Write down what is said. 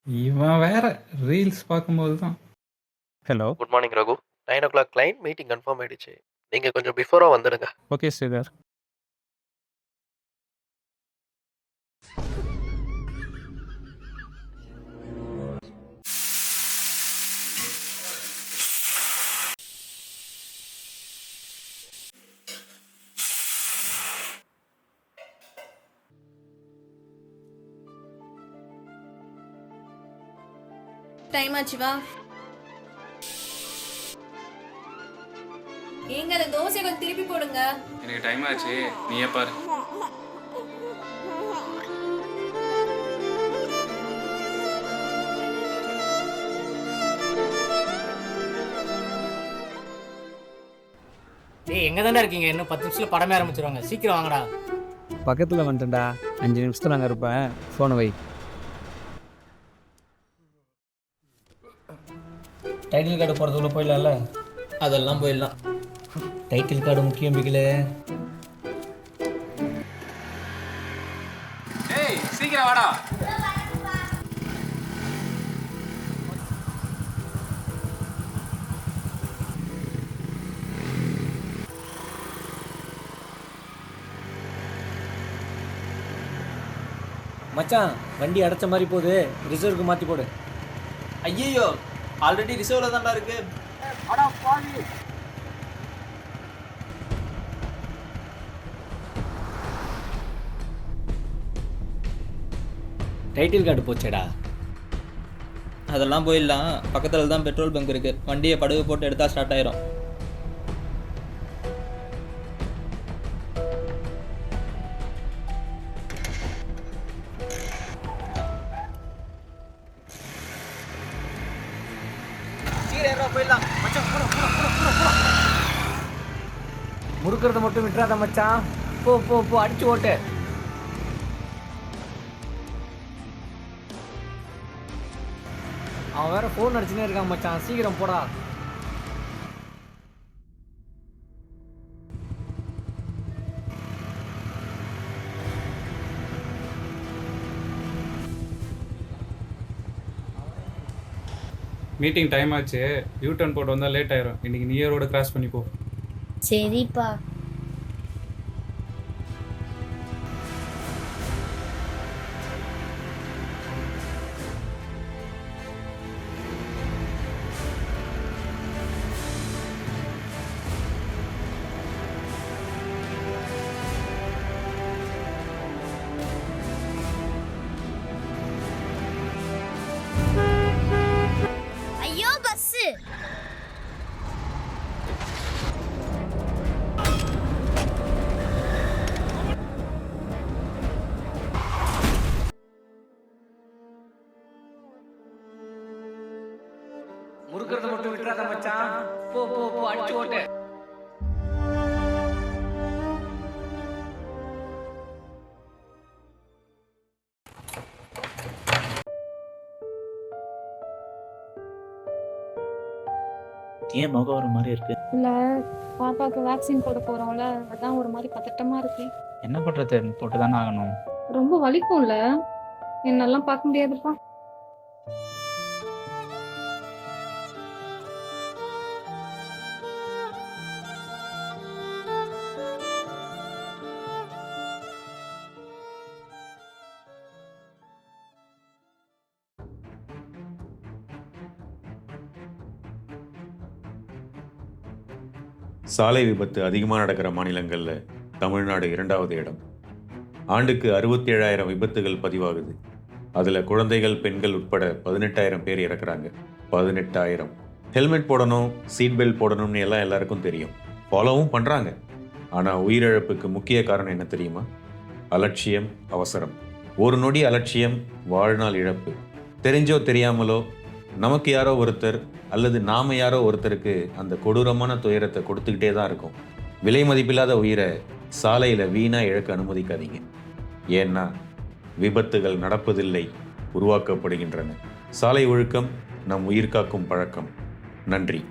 இவன் வேற ரீல்ஸ் பார்க்கும்போது தான். Hello. Good morning Raghu. 9 o'clock client meeting confirm ஆயிடுச்சு. நீங்க கொஞ்சம் பிஃபோரா வந்துடுங்க. ஓகே ஸ்ரீதர். டைம் ஆச்சு வா. ஏங்க அந்த தோசை கொஞ்சம் திருப்பி போடுங்க. எனக்கு டைம் ஆச்சு, நீயே பாரு. ஏய் எங்க தானே இருக்கீங்க? இன்னும் 10 நிமிஷத்துல படமே ஆரம்பிச்சிருவாங்க. சீக்கிரம் வாங்கடா. பக்கத்தில் வந்துட்டேன்டா. 5 நிமிஷத்தில் அங்கே இருப்பேன். ஃபோனை வை. Title card போகிறதுக்குள்ள போயிடலாம்ல? அதெல்லாம் போயிடலாம். டைட்டில் கார்டு முக்கியம் பிகிலே. ஏய் சீக்கிரம் வாடா. மச்சான் வண்டி அடைச்ச மாதிரி போகுது, ரிசர்வுக்கு மாற்றி போடு. ஐயோ ஆல்ரெடி ரிசர்வ்ல தான்டா இருக்கு. டைட்டில் கார்டு போச்சேடா. அதெல்லாம் போயிடலாம். பக்கத்துல தான் பெட்ரோல் பங்க் இருக்கு. வண்டியை படகு போட்டு எடுத்தா ஸ்டார்ட் ஆயிரும். சீக்கிரம் போயிடலாம். மச்சான் முறுக்கிறத மட்டும் விட்டுறாத மச்சான். போ போ போ, அடிச்சு ஓட்டு. அவன் வேற ஃபோன் அடிச்சுனே இருக்கான் மச்சான், சீக்கிரம் போடா. மீட்டிங் டைம் ஆச்சு, யூ டர்ன் போட்டு வந்தால் லேட் ஆயிரும். இன்னைக்கு நியர் ரோடு கிராஸ் பண்ணி போ. சரிப்பா. ஐயோ பஸ். முறுக்கிறத மட்டும் விட்டுறாத மச்சான். போ போ போ, அடிச்சு ஓட்டு. ஏன் முகம் ஒரு மாதிரி இருக்கு? இல்ல பாப்பாவுக்கு வேக்சின் போட போறோம்ல, அதான் ஒரு மாதிரி பதட்டமா இருக்கு. என்ன பண்றது, போட்டு தானே ஆகணும். ரொம்ப வலிக்கும்ல, என்னெல்லாம் பார்க்க முடியாதுப்பா. சாலை விபத்து அதிகமாக நடக்கிற மாநிலங்களில் தமிழ்நாடு 2வது இடம். ஆண்டுக்கு 67,000 விபத்துகள் பதிவாகுது. அதில் குழந்தைகள், பெண்கள் உட்பட 18,000 பேர் இறக்குறாங்க. 18,000. ஹெல்மெட் போடணும், சீட் பெல்ட் போடணும்னு எல்லாம் எல்லாருக்கும் தெரியும், ஃபாலோவும் பண்ணுறாங்க. ஆனால் உயிரிழப்புக்கு முக்கிய காரணம் என்ன தெரியுமா? அலட்சியம், அவசரம். ஒரு நொடி அலட்சியம், வாழ்நாள் இழப்பு. தெரிஞ்சோ தெரியாமலோ நமக்கு யாரோ ஒருத்தர் அல்லது நாம யாரோ ஒருத்தருக்கு அந்த கொடூரமான துயரத்தை கொடுத்துக்கிட்டே தான் இருக்கும். விலை மதிப்பில்லாத உயிரை சாலையில் வீணாக இழக்க அனுமதிக்காதீங்க. ஏன்னா விபத்துகள் நடப்பதில்லை, உருவாக்கப்படுகின்றன. சாலை ஒழுக்கம் நம் உயிர் காக்கும் பழக்கம். நன்றி.